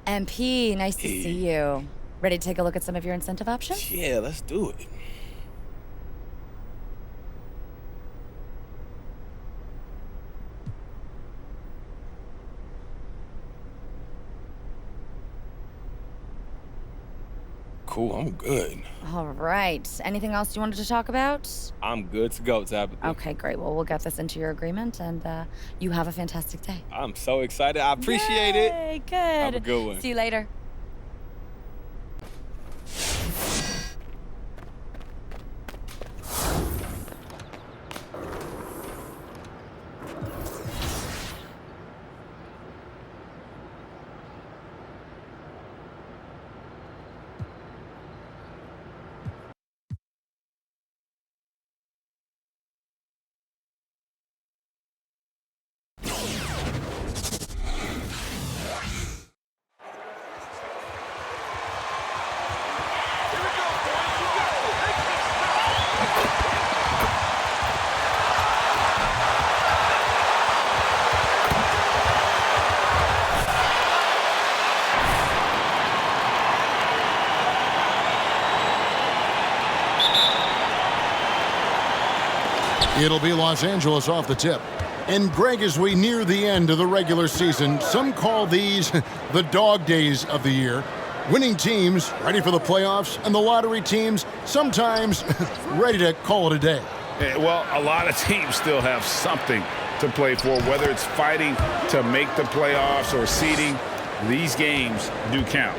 MP, nice to see you. Ready to take a look at some of your incentive options? Yeah, let's do it. Cool, I'm good. All right. Anything else you wanted to talk about? I'm good to go, Tabitha. Okay, great. Well, we'll get this into your agreement, and you have a fantastic day. I'm so excited. I appreciate it. Yay, good. Have a good one. See you later. It'll be Los Angeles off the tip. And Greg, as we near the end of the regular season, some call these the dog days of the year. Winning teams ready for the playoffs, and the lottery teams sometimes ready to call it a day. Well, a lot of teams still have something to play for, whether it's fighting to make the playoffs or seeding. These games do count.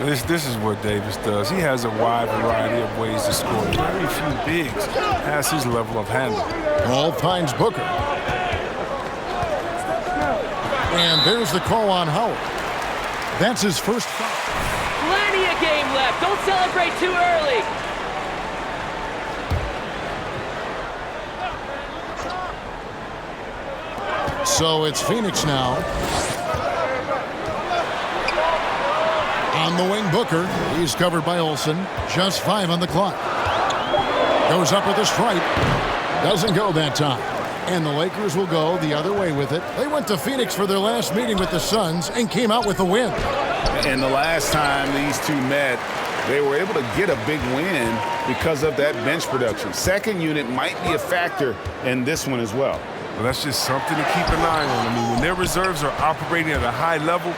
This is what Davis does. He has a wide variety of ways to score. Very few bigs has his level of handling. Ball finds Booker. And there's the call on Howard. That's his first foul. Plenty of game left. Don't celebrate too early. So it's Phoenix now. On the wing, Booker. He's covered by Olsen. Just 5 on the clock. Goes up with a stripe. Doesn't go that time. And the Lakers will go the other way with it. They went to Phoenix for their last meeting with the Suns and came out with a win. And the last time these two met, they were able to get a big win because of that bench production. Second unit might be a factor in this one as well. Well, that's just something to keep an eye on. I mean, when their reserves are operating at a high level,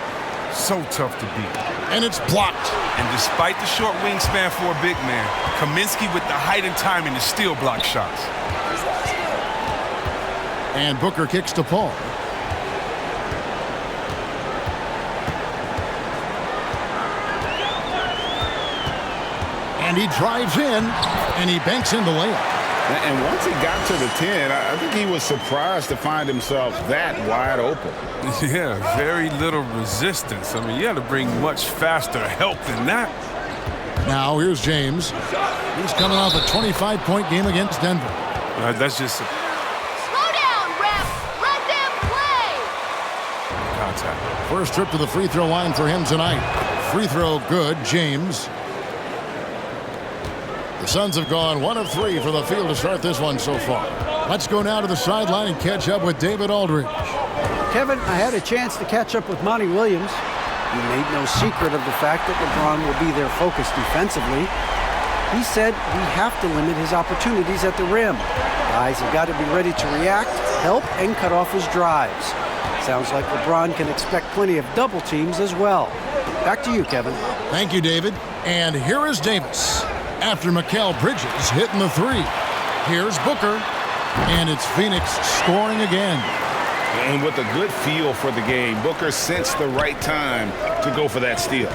so tough to beat. And it's blocked. And despite the short wingspan for a big man, Kaminsky with the height and timing to still block shots. And Booker kicks to Paul. And he drives in, and he banks in the layup. And once he got to the 10, I think he was surprised to find himself that wide open. Yeah, very little resistance. I mean, you had to bring much faster help than that. Now here's James. He's coming off a 25-point game against Denver. That's just Slow down, ref. Let them play. contact. First trip to the free throw line for him tonight. Free throw good, James. The Suns have gone 1 of 3 for the field to start this one so far. Let's go now to the sideline and catch up with David Aldridge. Kevin, I had a chance to catch up with Monty Williams. He made no secret of the fact that LeBron will be their focus defensively. He said we have to limit his opportunities at the rim. Guys have got to be ready to react, help, and cut off his drives. Sounds like LeBron can expect plenty of double teams as well. Back to you, Kevin. Thank you, David. And here is Davis. After Mikal Bridges hitting the 3. Here's Booker. And it's Phoenix scoring again. And with a good feel for the game, Booker sensed the right time to go for that steal.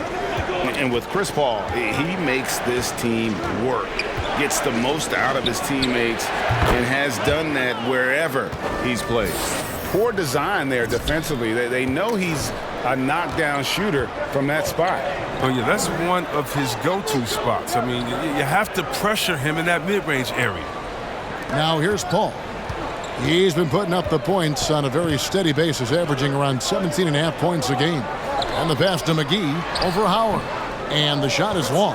And with Chris Paul, he makes this team work, gets the most out of his teammates, and has done that wherever he's played. Poor design there defensively. They know he's a knockdown shooter from that spot. Oh, yeah, that's one of his go-to spots. I mean, you have to pressure him in that mid-range area. Now here's Paul. He's been putting up the points on a very steady basis, averaging around 17.5 points a game. And the pass to McGee over Howard. And the shot is long.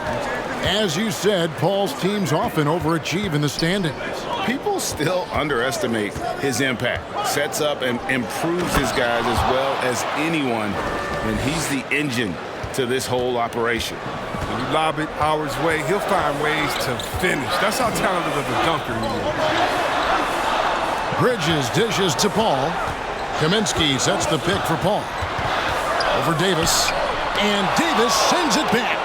As you said, Paul's teams often overachieve in the standings. People still underestimate his impact. Sets up and improves his guys as well as anyone. And he's the engine to this whole operation. When you lob it Howard's way, he'll find ways to finish. That's how talented of a dunker he is. Bridges dishes to Paul. Kaminsky sets the pick for Paul. Over Davis. And Davis sends it back.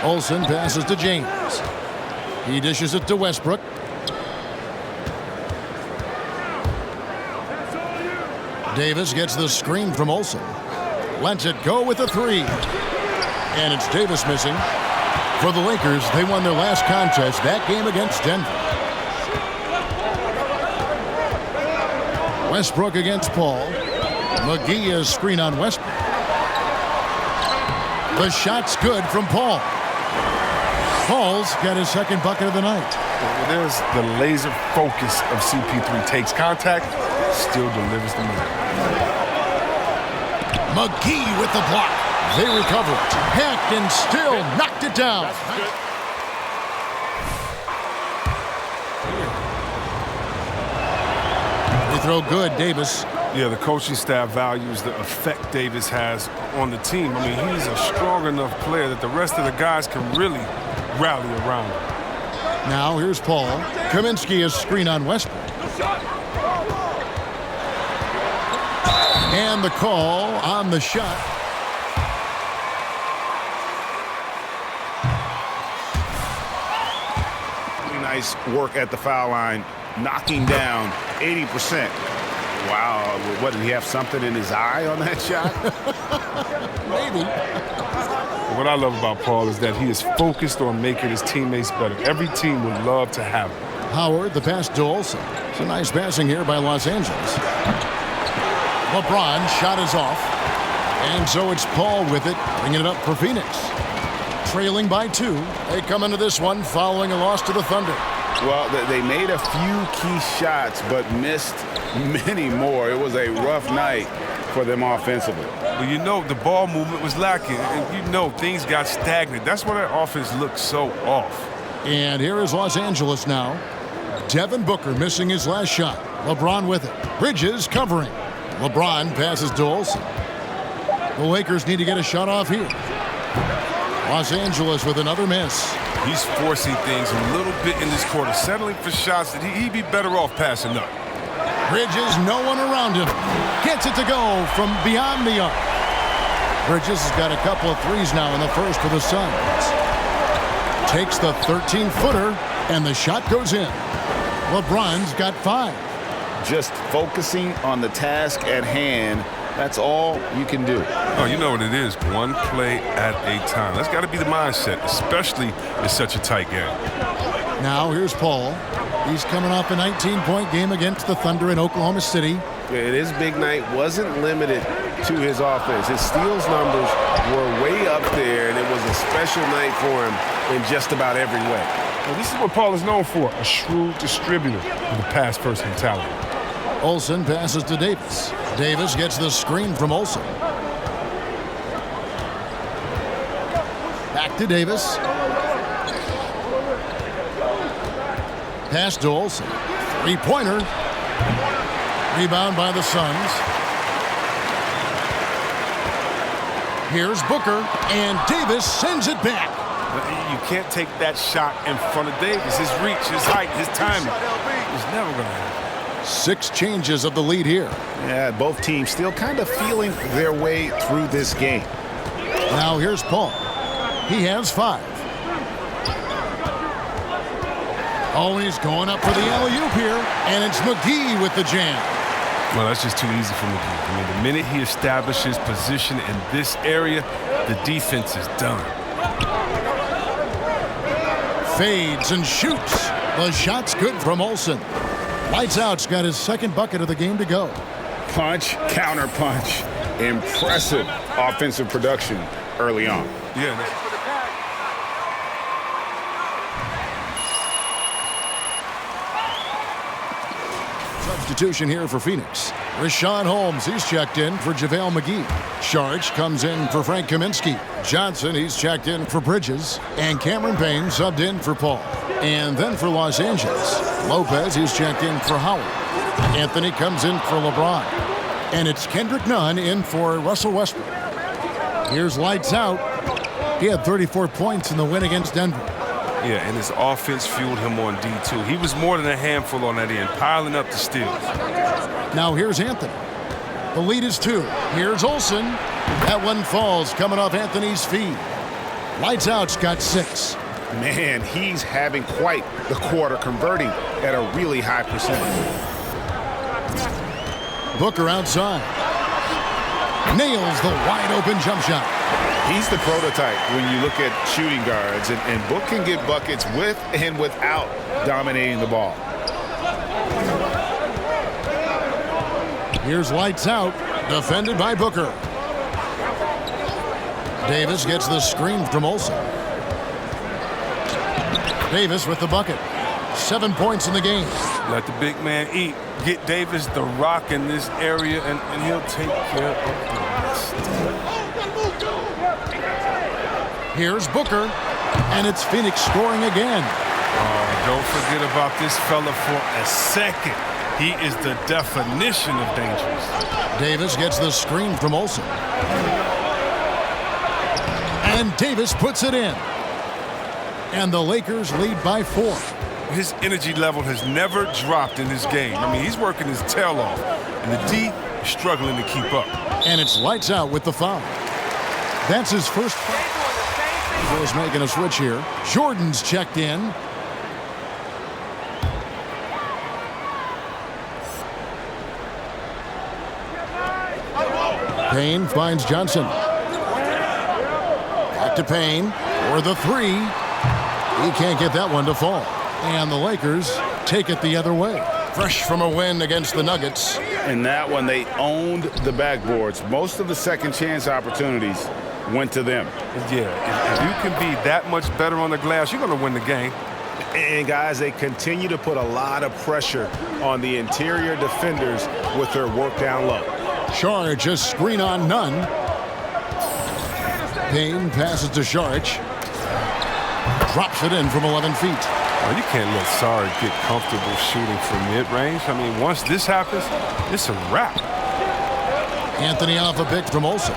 Olsen passes to James. He dishes it to Westbrook. Davis gets the screen from Olsen. Lets it go with a three. And it's Davis missing. For the Lakers, they won their last contest, that game against Denver. Westbrook against Paul. McGee is screen on Westbrook. The shot's good from Paul. Paul's got his second bucket of the night. Well, there's the laser focus of CP3. Takes contact, still delivers the money. McGee with the block. They recover it. Hacked and still knocked it down. They throw good, Davis. Yeah, the coaching staff values the effect Davis has on the team. I mean, he's a strong enough player that the rest of the guys can really rally around him. Now here's Paul. Kaminsky is screen on Westbrook. And the call on the shot. Nice work at the foul line, knocking down 80%. Wow, what, did he have something in his eye on that shot? Maybe. What I love about Paul is that he is focused on making his teammates better. Every team would love to have him. Howard, the pass to Olsen. It's a nice passing here by Los Angeles. LeBron shot is off. And so it's Paul with it, bringing it up for Phoenix. Trailing by 2. They come into this one following a loss to the Thunder. Well, they made a few key shots, but missed many more. It was a rough night for them offensively. Well, you know, the ball movement was lacking, and you know things got stagnant. That's why their offense looked so off. And here is Los Angeles now. Devin Booker missing his last shot. LeBron with it. Bridges covering. LeBron passes to Olsen. The Lakers need to get a shot off here. Los Angeles with another miss. He's forcing things a little bit in this quarter, settling for shots that he'd be better off passing up. Bridges, no one around him. Gets it to go from beyond the arc. Bridges has got a couple of threes now in the first for the Suns. Takes the 13-footer, and the shot goes in. LeBron's got 5. Just focusing on the task at hand, that's all you can do. Oh, you know what it is. One play at a time. That's got to be the mindset, especially in such a tight game. Now here's Paul. He's coming off a 19-point game against the Thunder in Oklahoma City. His big night wasn't limited to his offense. His steals numbers were way up there, and it was a special night for him in just about every way. Well, this is what Paul is known for, a shrewd distributor with a pass-first mentality. Olsen passes to Davis. Davis gets the screen from Olsen. Back to Davis. Pass to Olsen. Three-pointer. Rebound by the Suns. Here's Booker, and Davis sends it back. You can't take that shot in front of Davis. His reach, his height, his timing. It's never going to happen. 6 changes of the lead here. Yeah, both teams still kind of feeling their way through this game. Now here's Paul. He has 5. Oh, and he's going up for the alley-oop here, and it's McGee with the jam. Well, that's just too easy for McGee. I mean, the minute he establishes position in this area, the defense is done. Fades and shoots. The shot's good from Olsen. Lights out's got his second bucket of the game to go. Punch, counter punch. Impressive offensive production early on. Yeah. Substitution here for Phoenix. Rashawn Holmes, he's checked in for JaVale McGee. Sharch comes in for Frank Kaminsky. Johnson, he's checked in for Bridges. And Cameron Payne subbed in for Paul. And then for Los Angeles, Lopez, he's checked in for Howard. Anthony comes in for LeBron. And it's Kendrick Nunn in for Russell Westbrook. Here's lights out. He had 34 points in the win against Denver. Yeah, and his offense fueled him on D2. He was more than a handful on that end, piling up the steals. Now here's Anthony. The lead is 2. Here's Olsen. That one falls, coming off Anthony's feet. Lights out's got 6. Man, he's having quite the quarter, converting at a really high percentage. Booker outside. Nails the wide-open jump shot. He's the prototype when you look at shooting guards, and Book can get buckets with and without dominating the ball. Here's lights out, defended by Booker. Davis gets the screen from Olsen. Davis with the bucket. 7 points in the game. Let the big man eat. Get Davis the rock in this area, and he'll take care of the rest. Here's Booker, and it's Phoenix scoring again. Oh, don't forget about this fella for a second. He is the definition of dangerous. Davis gets the screen from Olsen. And Davis puts it in. And the Lakers lead by 4. His energy level has never dropped in this game. I mean, he's working his tail off, and the D is struggling to keep up. And it's lights out with the foul. That's his first foul. He's making a switch here. Jordan's checked in. Payne finds Johnson. Back to Payne for the 3. He can't get that one to fall. And the Lakers take it the other way. Fresh from a win against the Nuggets. And that one, they owned the backboards. Most of the second chance opportunities went to them. Yeah, if you can be that much better on the glass, you're going to win the game. And guys, they continue to put a lot of pressure on the interior defenders with their work down low. Saric just screen on none. Payne passes to Saric. Drops it in from 11 feet. Well, you can't let Saric get comfortable shooting from mid-range. I mean, once this happens, it's a wrap. Anthony off a pick from Olsen.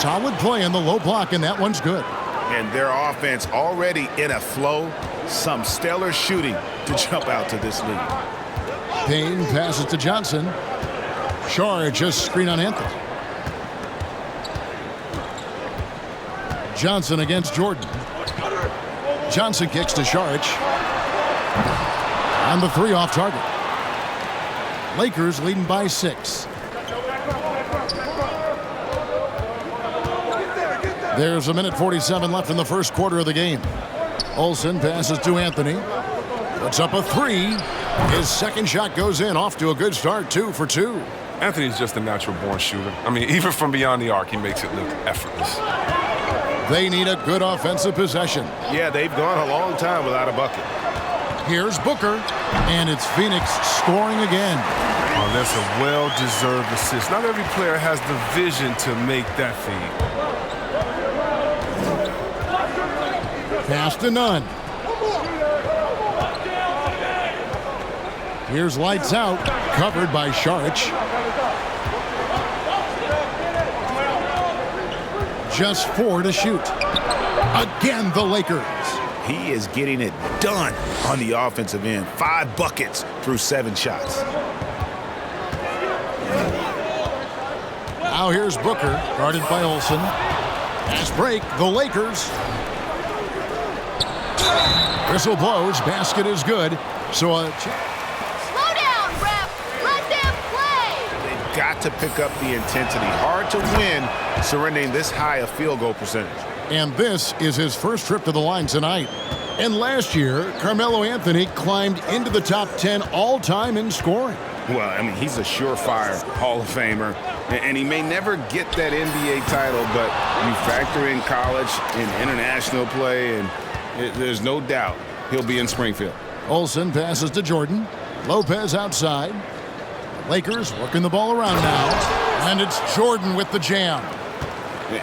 Solid play in the low block, and that one's good. And their offense already in a flow. Some stellar shooting to jump out to this lead. Payne passes to Johnson. Saric just screen on Anthony. Johnson against Jordan. Johnson kicks to Saric. And the 3 off target. Lakers leading by 6. There's 1:47 left in the first quarter of the game. Olsen passes to Anthony. Puts up a 3. His second shot goes in, off to a good start, 2 for 2. Anthony's just a natural-born shooter. I mean, even from beyond the arc, he makes it look effortless. They need a good offensive possession. Yeah, they've gone a long time without a bucket. Here's Booker, and it's Phoenix scoring again. Oh, that's a well-deserved assist. Not every player has the vision to make that feed. Pass to none. Here's lights out, covered by Saric. Just 4 to shoot. Again, the Lakers. He is getting it done on the offensive end. 5 buckets through 7 shots. Now here's Booker, guarded by Olsen. Pass break, the Lakers. Whistle blows, basket is good. So Slow down, ref. Let them play. They've got to pick up the intensity. Hard to win surrendering this high a field goal percentage. And this is his first trip to the line tonight. And last year, Carmelo Anthony climbed into the top 10 all-time in scoring. Well, I mean, he's a surefire Hall of Famer, and he may never get that NBA title, but you factor in college and international play, and there's no doubt he'll be in Springfield. Olsen passes to Jordan. Lopez outside. Lakers working the ball around now. And it's Jordan with the jam.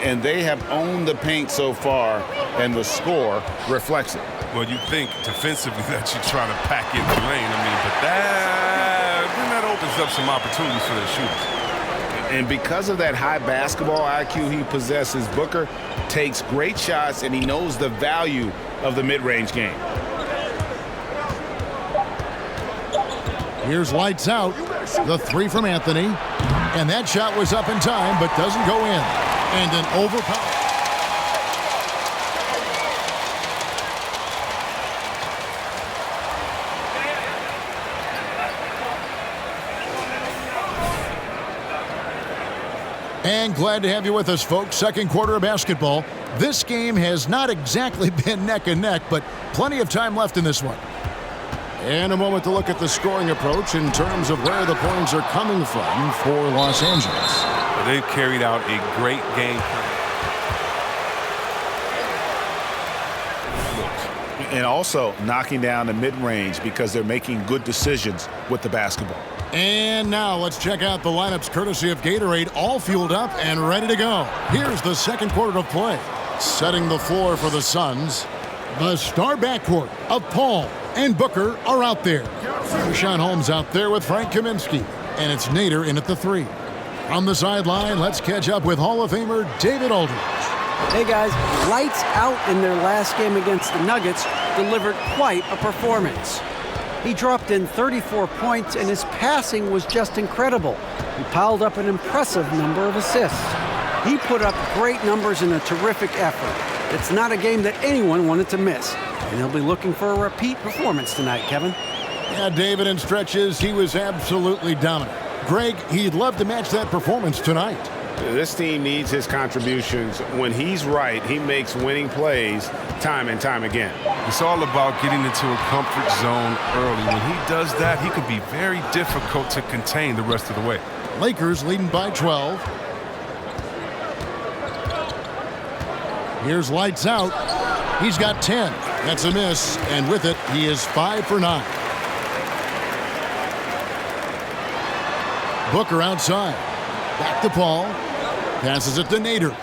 And they have owned the paint so far, and the score reflects it. Well, you think defensively that you try to pack in the lane. I mean, but then that opens up some opportunities for their shooters. And because of that high basketball IQ he possesses, Booker takes great shots, and he knows the value of the mid-range game. Here's lights out. The three from Anthony. And that shot was up in time, but doesn't go in. And an overpower. And glad to have you with us, folks. Second quarter of basketball. This game has not exactly been neck and neck, but plenty of time left in this one. And a moment to look at the scoring approach in terms of where the points are coming from for Los Angeles. They've carried out a great game plan. And also knocking down the mid-range because they're making good decisions with the basketball. And now let's check out the lineups courtesy of Gatorade, all fueled up and ready to go. Here's the second quarter of play. Setting the floor for the Suns. The star backcourt of Paul and Booker are out there. Richaun Holmes out there with Frank Kaminsky. And it's Nader in at the three. On the sideline, let's catch up with Hall of Famer David Aldridge. Hey guys, lights out in their last game against the Nuggets, delivered quite a performance. He dropped in 34 points and his passing was just incredible. He piled up an impressive number of assists. He put up great numbers in a terrific effort. It's not a game that anyone wanted to miss. And he'll be looking for a repeat performance tonight, Kevin. Yeah, David, in stretches, he was absolutely dominant. Greg, he'd love to match that performance tonight. This team needs his contributions. When he's right, he makes winning plays time and time again. It's all about getting into a comfort zone early. When he does that, he can be very difficult to contain the rest of the way. Lakers leading by 12. Here's lights out. He's got 10. That's a miss, and with it, he is 5 for 9. Booker outside. Back to Paul. Passes it to Nader.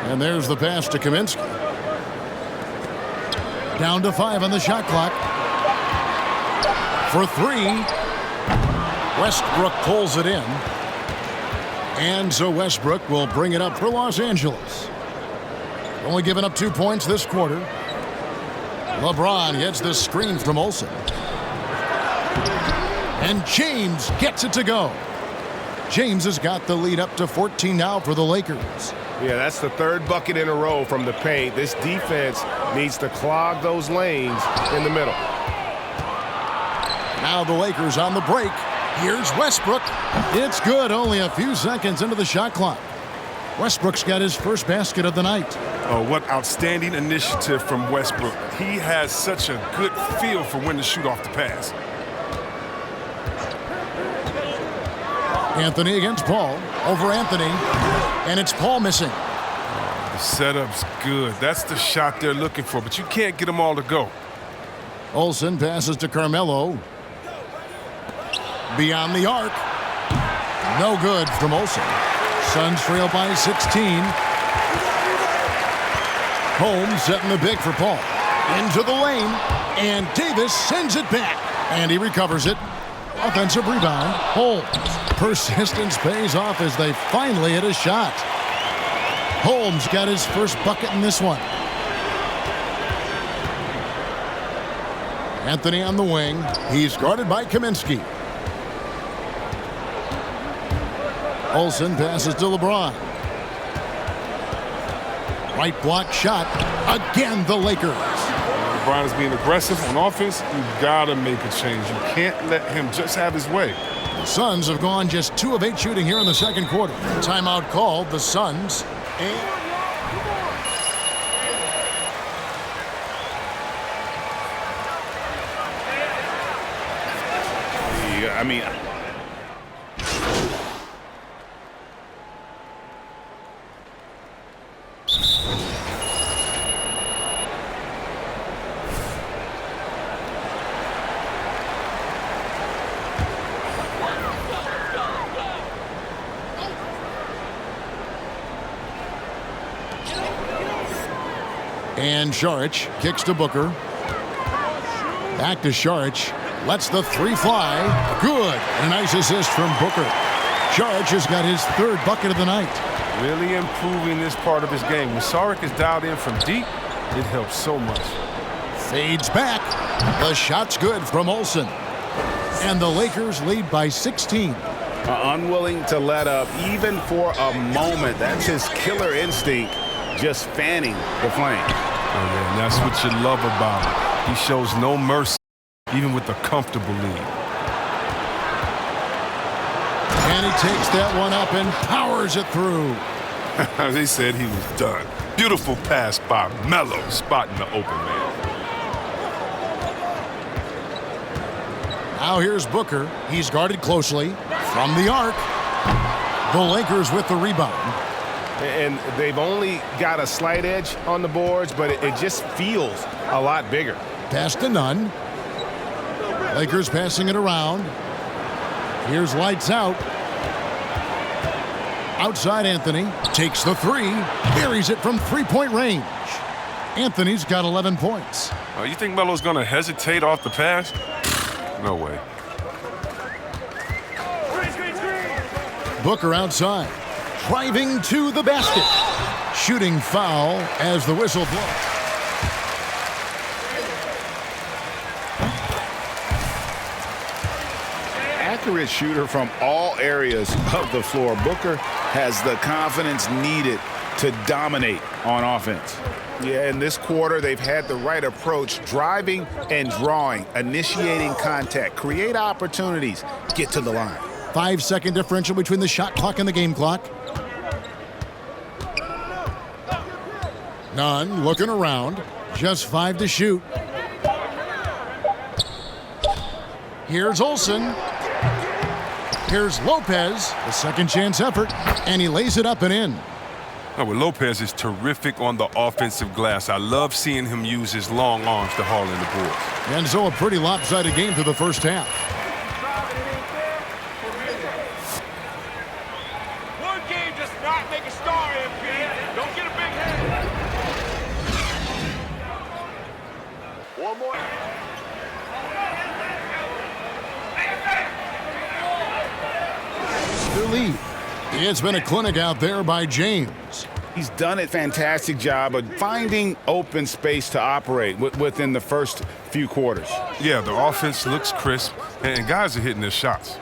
And there's the pass to Kaminsky. Down to 5 on the shot clock. For 3. Westbrook pulls it in. And so Westbrook will bring it up for Los Angeles. Only giving up 2 points this quarter. LeBron gets the screen from Olsen. And James gets it to go. James has got the lead up to 14 now for the Lakers. Yeah, that's the third bucket in a row from the paint. This defense needs to clog those lanes in the middle. Now the Lakers on the break. Here's Westbrook. It's good, only a few seconds into the shot clock. Westbrook's got his first basket of the night. Oh, what outstanding initiative from Westbrook. He has such a good feel for when to shoot off the pass. Anthony against Paul. Over Anthony. And it's Paul missing. The setup's good. That's the shot they're looking for, but you can't get them all to go. Olsen passes to Carmelo. Beyond the arc. No good from Olsen. Suns trail by 16. Holmes setting the big for Paul. Into the lane. And Davis sends it back. And he recovers it. Offensive rebound. Holmes. Persistence pays off as they finally hit a shot. Holmes got his first bucket in this one. Anthony on the wing. He's guarded by Kaminsky. Olsen passes to LeBron. Right block shot. Again, the Lakers. LeBron is being aggressive on offense. You've got to make a change. You can't let him just have his way. The Suns have gone just 2 of 8 shooting here in the second quarter. Timeout called. The Suns. I mean, And Saric kicks to Booker. Back to Saric. Lets the three fly. Good. And a nice assist from Booker. George has got his third bucket of the night. Really improving this part of his game. When Saric is dialed in from deep, it helps so much. Fades back. The shot's good from Olsen. And the Lakers lead by 16. Unwilling to let up even for a moment. That's his killer instinct, just fanning the flame. Oh, yeah, and that's what you love about him. He shows no mercy, even with a comfortable lead. And he takes that one up and powers it through. They said he was done. Beautiful pass by Melo, spotting the open man. Now here's Booker. He's guarded closely from the arc. The Lakers with the rebound. And they've only got a slight edge on the boards, but it just feels a lot bigger. Pass to Nunn. Lakers passing it around. Here's lights out. Outside Anthony. Takes the three. Buries it from three-point range. Anthony's got 11 points. Oh, you think Melo's going to hesitate off the pass? No way. Booker outside. Driving to the basket. Shooting foul as the whistle blows. Accurate shooter from all areas of the floor. Booker has the confidence needed to dominate on offense. Yeah, in this quarter, they've had the right approach, driving and drawing, initiating contact, create opportunities, get to the line. 5-second differential between the shot clock and the game clock. Nunn looking around. Just 5 to shoot. Here's Olsen. Here's Lopez, a second chance effort, and he lays it up and in. Oh, well, Lopez is terrific on the offensive glass. I love seeing him use his long arms to haul in the boards. And so a pretty lopsided game through the first half. One game does not make a star, MP. Don't get a big head. One more. The lead. It's been a clinic out there by James. He's done a fantastic job of finding open space to operate within the first few quarters. Yeah, the offense looks crisp, and guys are hitting their shots.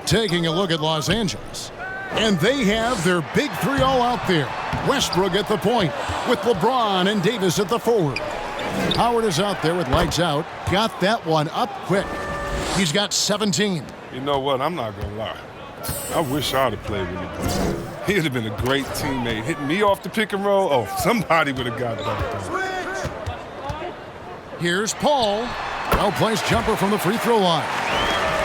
Taking a look at Los Angeles. And they have their big three all out there. Westbrook at the point with LeBron and Davis at the forward. Howard is out there with lights out. Got that one up quick. He's got 17. You know what? I'm not going to lie. I wish I'd have played with him. He'd have been a great teammate. Hitting me off the pick and roll, oh, somebody would have got that done. Here's Paul. Well-placed jumper from the free throw line.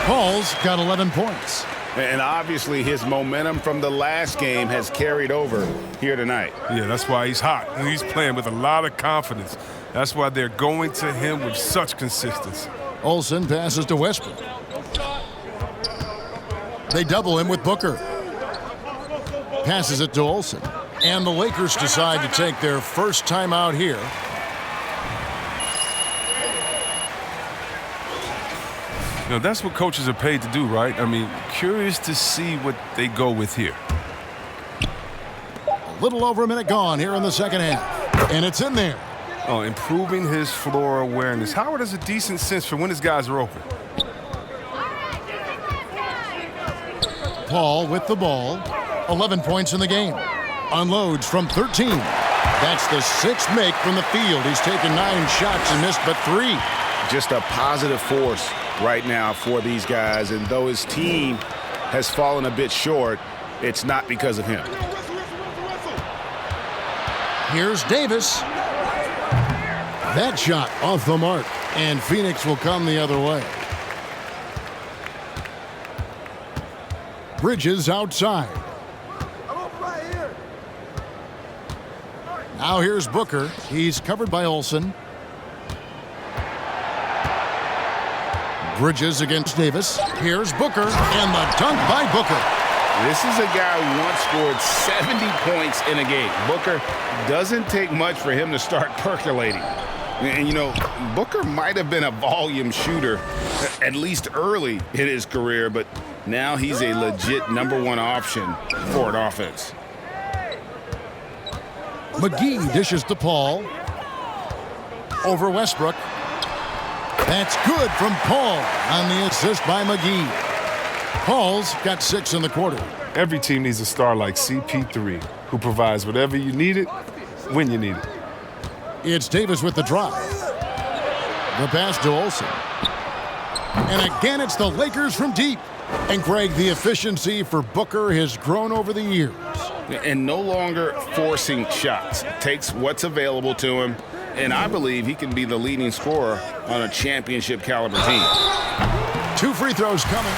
Paul's got 11 points. And obviously his momentum from the last game has carried over here tonight. Yeah, that's why he's hot. And he's playing with a lot of confidence. That's why they're going to him with such consistency. Olsen passes to Westbrook. They double him with Booker. Passes it to Olsen. And the Lakers decide to take their first timeout here. You know, that's what coaches are paid to do, right? I mean, curious to see what they go with here. A little over a minute gone here in the second half. And it's in there. Oh, improving his floor awareness. Howard has a decent sense for when his guys are open. Paul with the ball. 11 points in the game. Unloads from 13. That's the sixth make from the field. He's taken 9 shots and missed but 3. Just a positive force right now for these guys. And though his team has fallen a bit short, it's not because of him. Here's Davis. That shot off the mark. And Phoenix will come the other way. Bridges outside. Now here's Booker. He's covered by Olsen. Bridges against Davis. Here's Booker, and the dunk by Booker. This is a guy who once scored 70 points in a game. Booker doesn't take much for him to start percolating. And, you know, Booker might have been a volume shooter, at least early in his career, but now he's a legit #1 option for an offense. McGee dishes to Paul. Over Westbrook. That's good from Paul on the assist by McGee. Paul's got 6 in the quarter. Every team needs a star like CP3 who provides whatever you need it when you need it. It's Davis with the drive. The pass to Olsen. And again, it's the Lakers from deep. And Greg, the efficiency for Booker has grown over the years. And no longer forcing shots. Takes what's available to him. And I believe he can be the leading scorer on a championship caliber team. 2 free throws coming.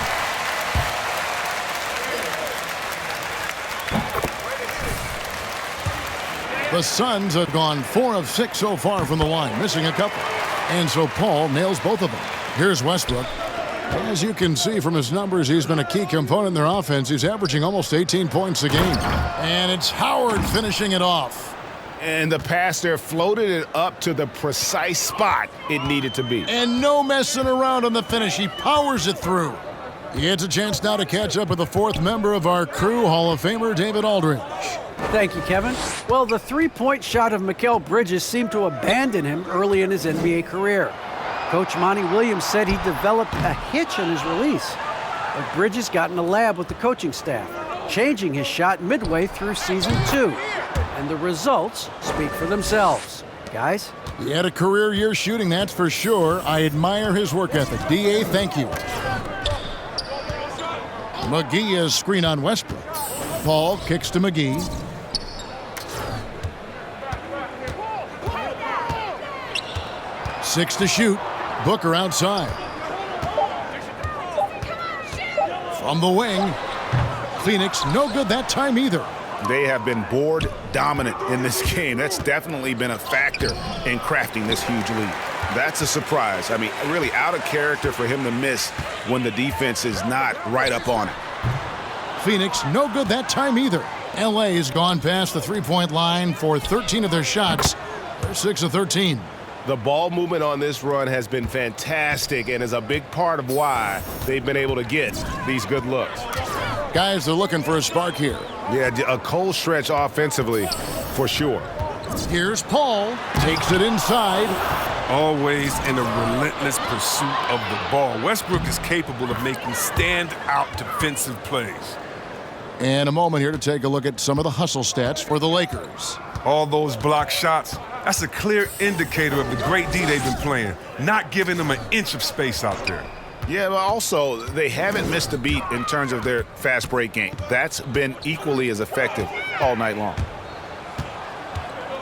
The Suns have gone 4 of 6 so far from the line, missing a couple. And so Paul nails both of them. Here's Westbrook. As you can see from his numbers, he's been a key component in their offense. He's averaging almost 18 points a game. And it's Howard finishing it off. And the pass there floated it up to the precise spot it needed to be. And no messing around on the finish. He powers it through. He gets a chance now to catch up with the 4th member of our crew, Hall of Famer David Aldridge. Thank you, Kevin. Well, the three-point shot of Mikal Bridges seemed to abandon him early in his NBA career. Coach Monty Williams said he developed a hitch in his release. But Bridges got in the lab with the coaching staff, changing his shot midway through season 2. And the results speak for themselves. Guys? He had a career year shooting, that's for sure. I admire his work ethic. D.A., thank you. McGee is screen on Westbrook. Paul kicks to McGee. Six to shoot. Booker outside. From the wing. Phoenix, no good that time either. They have been board dominant in this game. That's definitely been a factor in crafting this huge lead. That's a surprise. I mean, really out of character for him to miss when the defense is not right up on it. Phoenix, no good that time either. L.A. has gone past the three-point line for 13 of their shots. They're 6 of 13. The ball movement on this run has been fantastic and is a big part of why they've been able to get these good looks. Guys, they're looking for a spark here. Yeah, a cold stretch offensively for sure. Here's Paul. Takes it inside. Always in a relentless pursuit of the ball. Westbrook is capable of making stand-out defensive plays. And a moment here to take a look at some of the hustle stats for the Lakers. All those block shots, that's a clear indicator of the great D they've been playing, not giving them an inch of space out there. Yeah, but also, they haven't missed a beat in terms of their fast break game. That's been equally as effective all night long.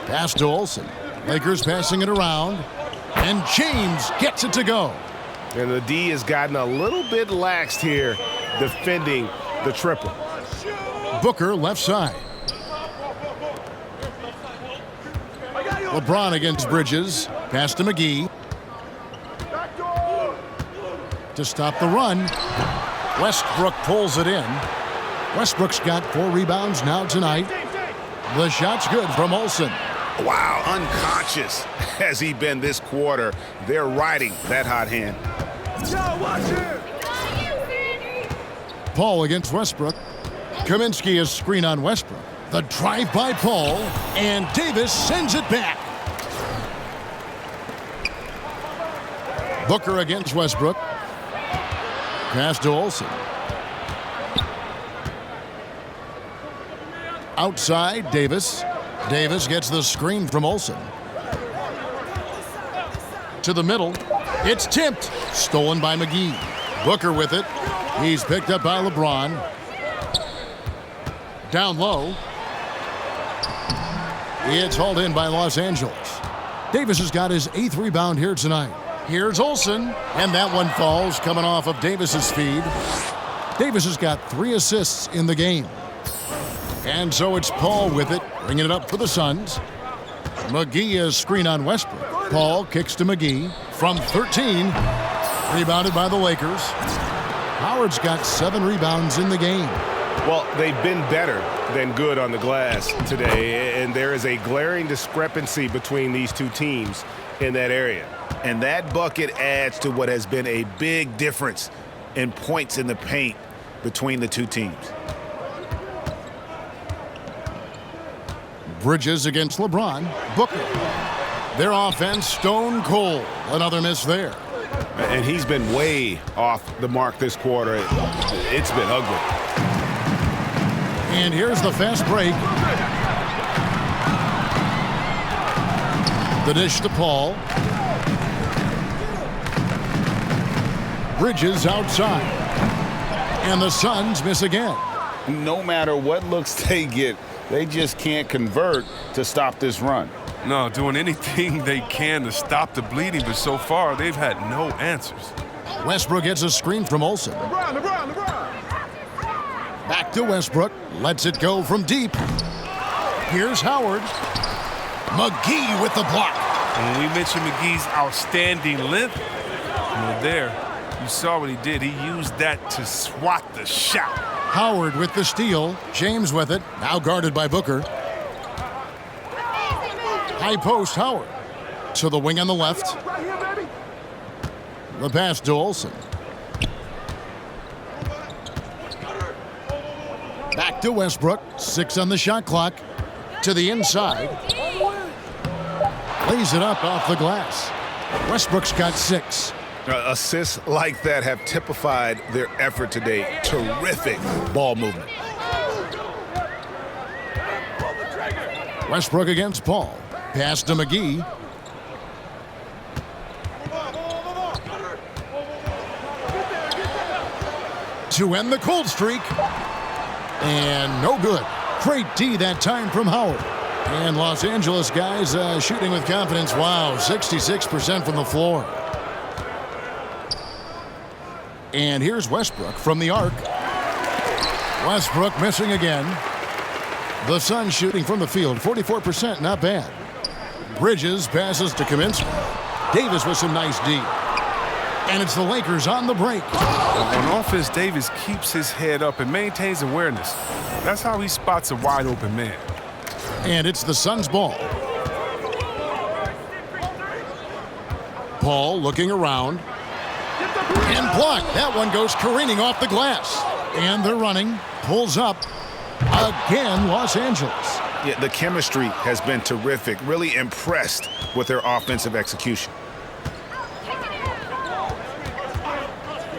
Pass to Olsen. Lakers passing it around. And James gets it to go. And the D has gotten a little bit laxed here defending the triple. Booker left side. LeBron against Bridges. Pass to McGee. To stop the run. Westbrook pulls it in. Westbrook's got 4 rebounds now tonight. The shot's good from Olsen. Wow, unconscious has he been this quarter. They're riding that hot hand. Paul against Westbrook. Kaminsky is screen on Westbrook. The drive by Paul, and Davis sends it back. Booker against Westbrook. Pass to Olsen. Outside, Davis. Davis gets the screen from Olsen. To the middle. It's tipped. Stolen by McGee. Booker with it. He's picked up by LeBron. Down low. It's hauled in by Los Angeles. Davis has got his 8th rebound here tonight. Here's Olsen, and that one falls coming off of Davis's feed. Davis has got 3 assists in the game. And so it's Paul with it, bringing it up for the Suns. McGee is screen on Westbrook. Paul kicks to McGee from 13. Rebounded by the Lakers. Howard's got 7 rebounds in the game. Well, they've been better than good on the glass today, and there is a glaring discrepancy between these two teams in that area. And that bucket adds to what has been a big difference in points in the paint between the two teams. Bridges against LeBron. Booker. Their offense stone cold. Another miss there. And he's been way off the mark this quarter. It's been ugly. And here's the fast break. The dish to Paul. Bridges outside. And the Suns miss again. No matter what looks they get, they just can't convert to stop this run. No, doing anything they can to stop the bleeding, but so far they've had no answers. Westbrook gets a screen from Olsen. LeBron. Back to Westbrook. Lets it go from deep. Here's Howard. McGee with the block. And when we mentioned McGee's outstanding length, there, you saw what he did. He used that to swat the shot. Howard with the steal. James with it. Now guarded by Booker. High post, Howard. To the wing on the left. The pass to Olsen. Back to Westbrook. 6 on the shot clock. To the inside. Lays it up off the glass. Westbrook's got 6. Assists like that have typified their effort today. Terrific ball movement. Westbrook against Paul. Pass to McGee. To end the cold streak. And no good. Great D that time from Howard. And Los Angeles guys shooting with confidence. Wow, 66% from the floor. And here's Westbrook from the arc. Westbrook missing again. The Suns shooting from the field, 44%, not bad. Bridges passes to Kaminsky. Davis with some nice D. And it's the Lakers on the break. On offense, Davis keeps his head up and maintains awareness. That's how he spots a wide open man. And it's the Suns' ball. Paul looking around. And blocked. That one goes careening off the glass. And they're running. Pulls up. Again, Los Angeles. Yeah, the chemistry has been terrific. Really impressed with their offensive execution.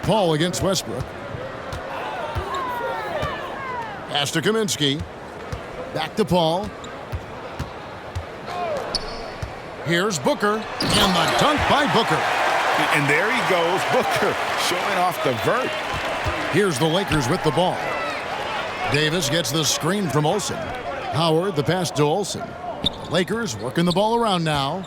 Paul against Westbrook. Pass to Kaminsky. Back to Paul. Here's Booker. And the dunk by Booker. And there he goes, Booker, showing off the vert. Here's the Lakers with the ball. Davis gets the screen from Olsen. Howard, the pass to Olsen. Lakers working the ball around now.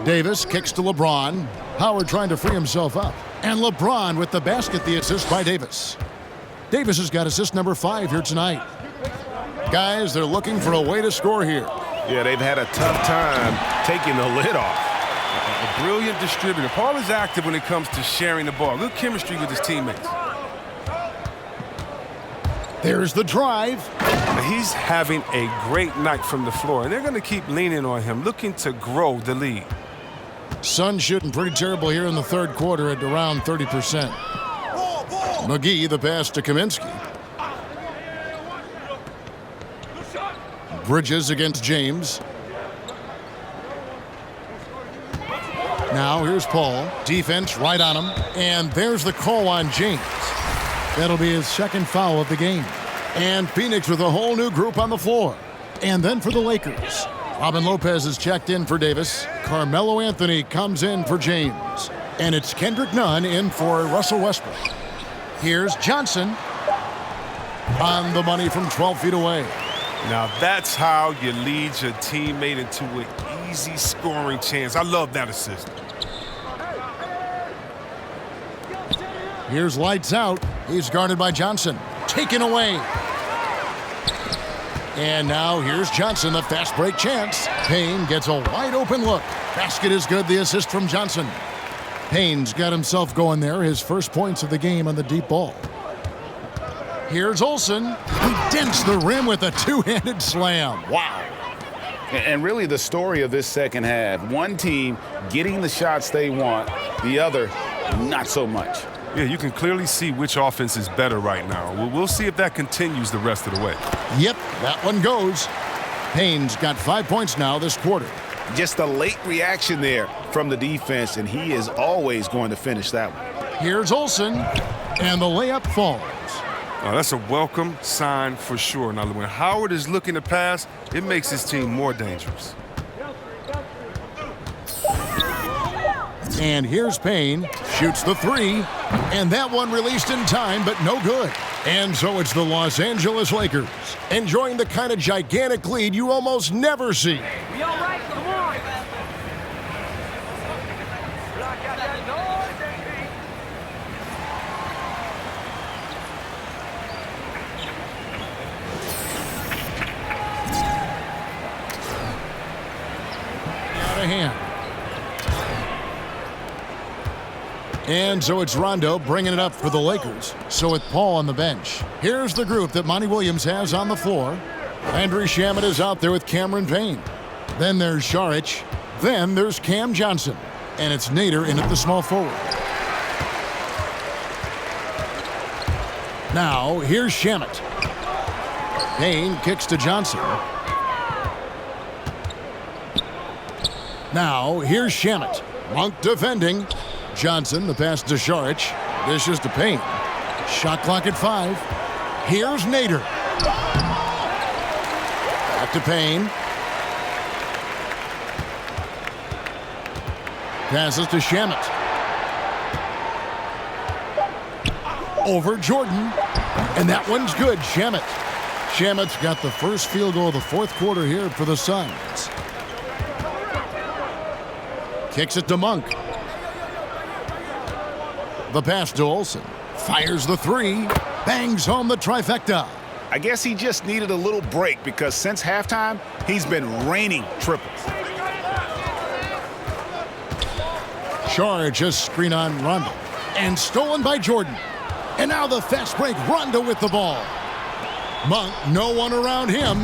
Davis kicks to LeBron. Howard trying to free himself up. And LeBron with the basket, the assist by Davis. Davis has got assist number 5 here tonight. Guys, they're looking for a way to score here. Yeah, they've had a tough time taking the lid off. A brilliant distributor. Paul is active when it comes to sharing the ball. Good chemistry with his teammates. There's the drive. He's having a great night from the floor, and they're going to keep leaning on him, looking to grow the lead. Suns shooting pretty terrible here in the third quarter at around 30%. McGee, the pass to Kaminsky. Bridges against James. Now here's Paul. Defense right on him. And there's the call on James. That'll be his second foul of the game. And Phoenix with a whole new group on the floor. And then for the Lakers, Robin Lopez is checked in for Davis. Carmelo Anthony comes in for James. And it's Kendrick Nunn in for Russell Westbrook. Here's Johnson on the money from 12 feet away. Now that's how you lead your teammate into an easy scoring chance. I love that assist. Here's lights out. He's guarded by Johnson. Taken away. And now here's Johnson, the fast break chance. Payne gets a wide open look. Basket is good, the assist from Johnson. Payne's got himself going there, his first points of the game on the deep ball. Here's Olsen. He dents the rim with a two-handed slam. Wow. And really the story of this second half, one team getting the shots they want, the other not so much. Yeah, you can clearly see which offense is better right now. We'll see if that continues the rest of the way. Yep, that one goes. Payne's got 5 points now this quarter. Just a late reaction there from the defense, and he is always going to finish that one. Here's Olsen, and the layup falls. That's a welcome sign for sure. Now, when Howard is looking to pass, it makes his team more dangerous. And here's Payne, shoots the three, and that one released in time, but no good. And so it's the Los Angeles Lakers, enjoying the kind of gigantic lead you almost never see. We all right? Come on. Out of hand. And so it's Rondo bringing it up for the Lakers. So with Paul on the bench, here's the group that Monty Williams has on the floor. Landry Shamet is out there with Cameron Payne. Then there's Saric. Then there's Cam Johnson. And it's Nader in at the small forward. Now, here's Shamet. Payne kicks to Johnson. Now, here's Shamet. Monk defending. Johnson, the pass to Saric. Dishes to Payne. Shot clock at 5. Here's Nader. Back to Payne. Passes to Shamet. Over Jordan. And that one's good. Shamet's got the first field goal of the fourth quarter here for the Suns. Kicks it to Monk. The pass to Olsen. Fires the three. Bangs home the trifecta. I guess he just needed a little break because since halftime, he's been raining triples. Saric just screen on Rondo. And stolen by Jordan. And now the fast break. Rondo with the ball. Monk, no one around him.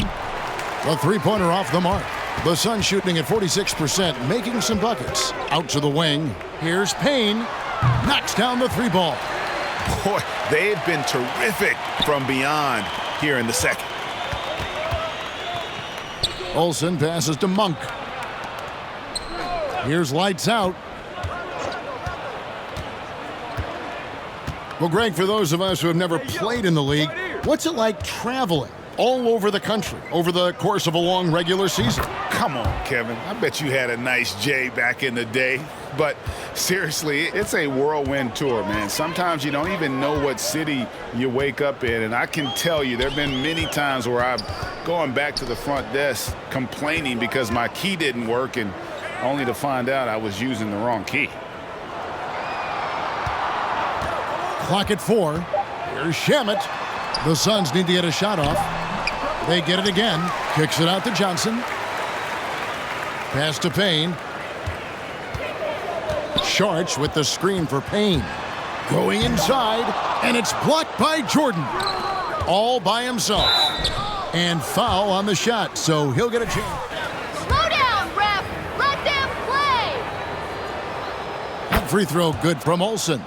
The three-pointer off the mark. The Suns shooting at 46%, making some buckets. Out to the wing. Here's Payne. Knocks down the three ball. Boy, they've been terrific from beyond here in the second. Olsen passes to Monk. Here's lights out. Well, Greg, for those of us who have never played in the league, what's it like traveling all over the country over the course of a long regular season? Come on, Kevin. I bet you had a nice J back in the day. But seriously, it's a whirlwind tour, man. Sometimes you don't even know what city you wake up in. And I can tell you there have been many times where I'm going back to the front desk complaining because my key didn't work, and only to find out I was using the wrong key. Clock at 4. Here's Shamet. The Suns need to get a shot off. They get it again. Kicks it out to Johnson. Pass to Payne. Saric with the screen for Payne. Going inside, and it's blocked by Jordan. All by himself. And foul on the shot, so he'll get a chance. Slow down, ref. Let them play. That free throw good from Olsen.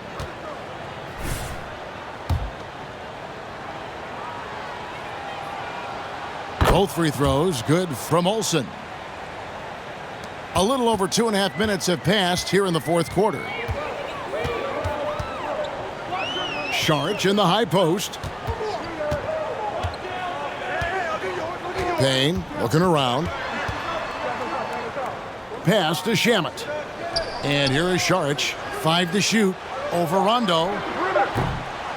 Both free throws good from Olsen. A little over 2.5 minutes have passed here in the fourth quarter. Saric in the high post. Payne looking around. Pass to Shamet. And here is Saric. 5 to shoot over Rondo.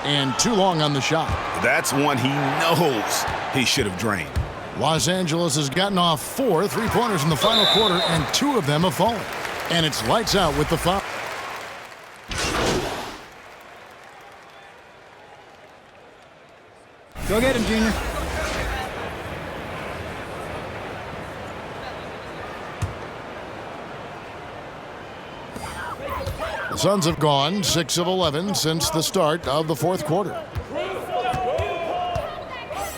And too long on the shot. That's one he knows he should have drained. Los Angeles has gotten off 4 three-pointers in the final quarter, and 2 of them have fallen. And it's lights out with the foul. Go get him, Junior. The Suns have gone 6 of 11 since the start of the fourth quarter.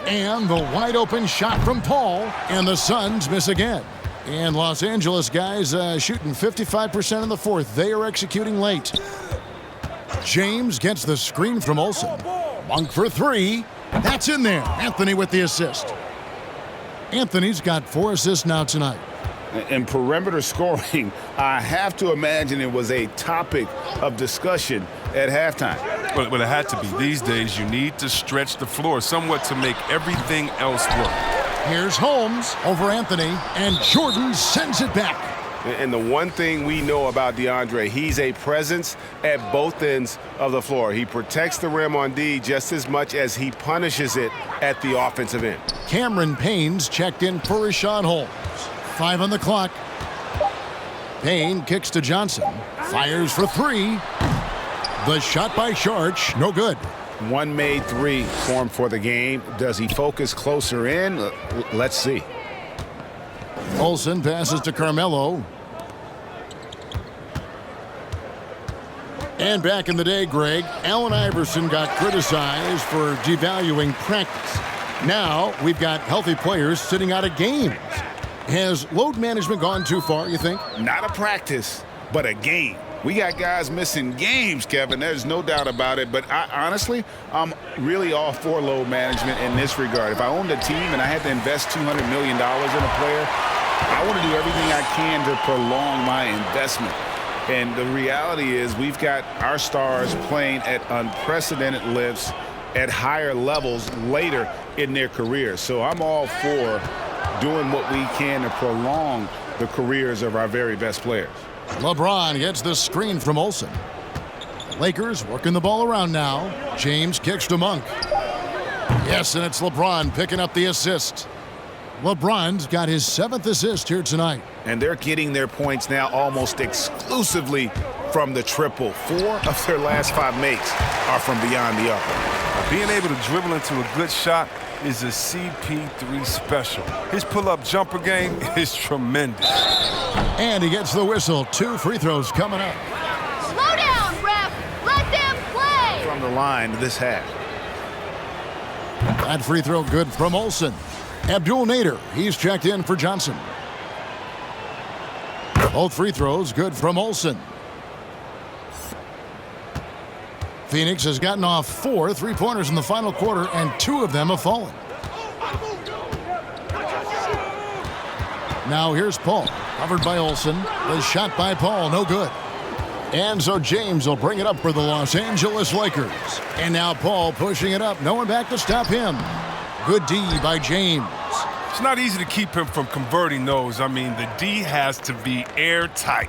And the wide open shot from Paul, and the Suns miss again. And Los Angeles guys shooting 55% in the fourth. They are executing late. James gets the screen from Olsen. Monk for three. That's in there. Anthony with the assist. Anthony's got 4 assists now tonight. In perimeter scoring, I have to imagine it was a topic of discussion at halftime. But it had to be. These days, you need to stretch the floor somewhat to make everything else work. Here's Holmes over Anthony, and Jordan sends it back. And the one thing we know about DeAndre, he's a presence at both ends of the floor. He protects the rim on D just as much as he punishes it at the offensive end. Cameron Payne's checked in for Rashad Holmes. 5 on the clock. Payne kicks to Johnson. Fires for 3. The shot by Sharch, no good. One made 3 for him for the game. Does he focus closer in? Let's see. Olsen passes to Carmelo. And back in the day, Greg, Allen Iverson got criticized for devaluing practice. Now we've got healthy players sitting out of games. Has load management gone too far, you think? Not a practice, but a game. We got guys missing games, Kevin. There's no doubt about it. But honestly, I'm really all for load management in this regard. If I owned a team and I had to invest $200 million in a player, I want to do everything I can to prolong my investment. And the reality is we've got our stars playing at unprecedented lifts at higher levels later in their careers. So I'm all for doing what we can to prolong the careers of our very best players. LeBron gets the screen from Olsen. Lakers working the ball around now. James kicks to Monk. Yes, and it's LeBron picking up the assist. LeBron's got his 7th assist here tonight. And they're getting their points now almost exclusively from the triple. 4 of their last 5 makes are from beyond the arc. Being able to dribble into a good shot is a CP3 special. His pull-up jumper game is tremendous. And he gets the whistle. 2 free throws coming up. Slow down, ref. Let them play. From the line this half. That free throw good from Olsen. Abdul Nader, he's checked in for Johnson. Both free throws good from Olsen. Phoenix has gotten off 4 3-pointers in the final quarter, and 2 of them have fallen. Now here's Paul, covered by Olsen. The shot by Paul, no good. And so James will bring it up for the Los Angeles Lakers. And now Paul pushing it up, no one back to stop him. Good D by James. It's not easy to keep him from converting those. I mean, the D has to be airtight.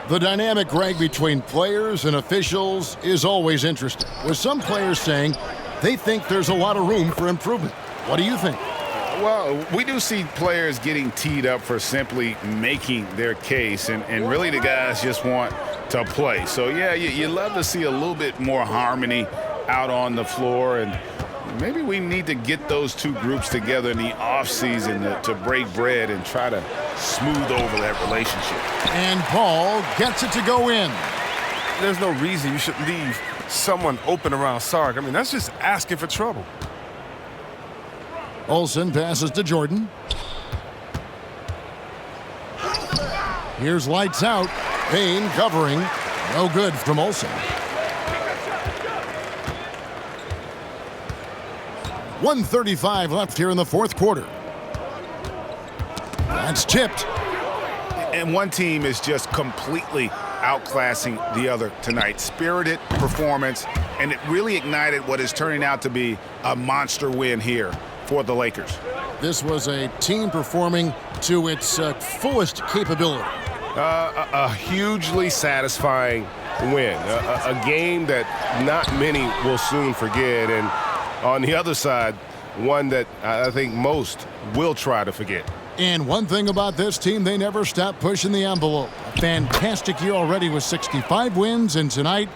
The dynamic, Greg, between players and officials is always interesting, with some players saying they think there's a lot of room for improvement. What do you think? Well, we do see players getting teed up for simply making their case, and really the guys just want to play. So, yeah, you love to see a little bit more harmony out on the floor, and maybe we need to get those 2 groups together in the offseason to break bread and try to smooth over that relationship. And Paul gets it to go in. There's no reason you should leave someone open around Sark. I mean, that's just asking for trouble. Olsen passes to Jordan. Here's lights out. Payne covering. No good from Olsen. 1:35 left here in the 4th quarter. That's tipped. And one team is just completely outclassing the other tonight. Spirited performance, and it really ignited what is turning out to be a monster win here for the Lakers. This was a team performing to its fullest capability. A hugely satisfying win. A game that not many will soon forget. And on the other side, one that I think most will try to forget. And one thing about this team, they never stop pushing the envelope. A fantastic year already with 65 wins, and tonight,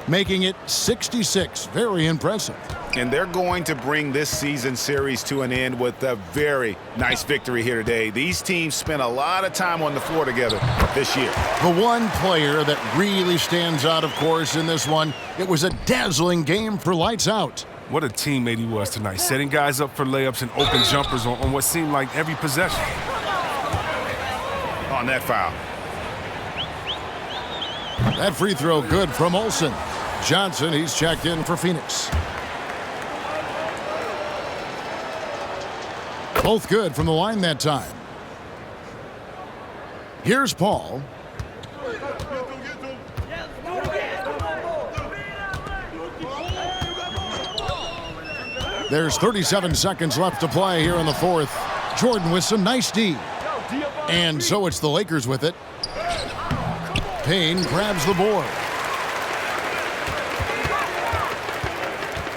making it 66. Very impressive. And they're going to bring this season series to an end with a very nice victory here today. These teams spent a lot of time on the floor together this year. The one player that really stands out, of course, in this one, it was a dazzling game for Lights Out. What a teammate he was tonight, setting guys up for layups and open jumpers on what seemed like every possession. On that foul. That free throw good from Olsen. Johnson, he's checked in for Phoenix. Both good from the line that time. Here's Paul. There's 37 seconds left to play here in the fourth. Jordan with some nice D. And so it's the Lakers with it. Payne grabs the board.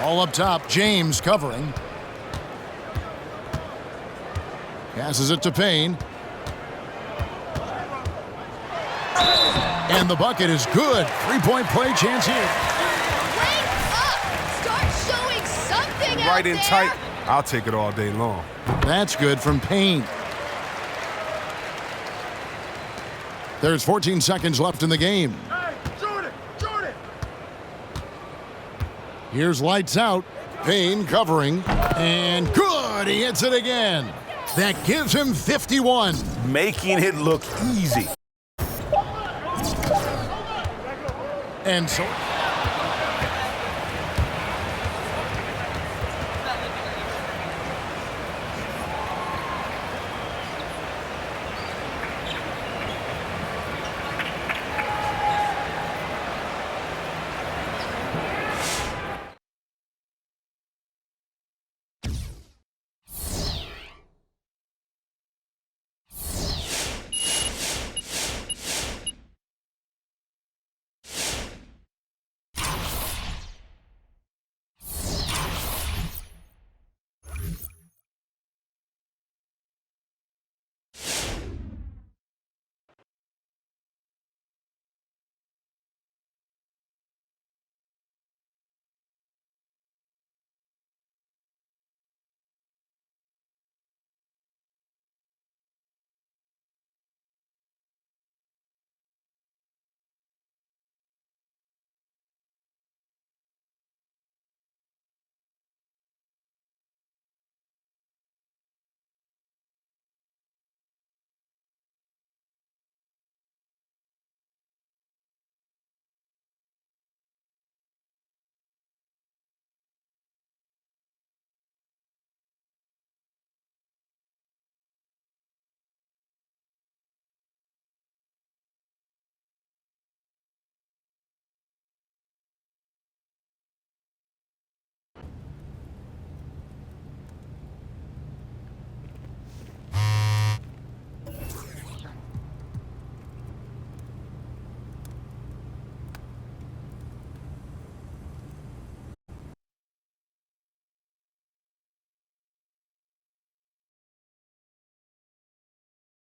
All up top, James covering. Passes it to Payne. And the bucket is good. Three-point play chance here. Wake up! Start showing something out Right in there. tight. I'll take it all day long. That's good from Payne. There's 14 seconds left in the game. Hey, Jordan! Here's Lights Out. Payne covering. And good! He hits it again. That gives him 51. Making it look easy. And so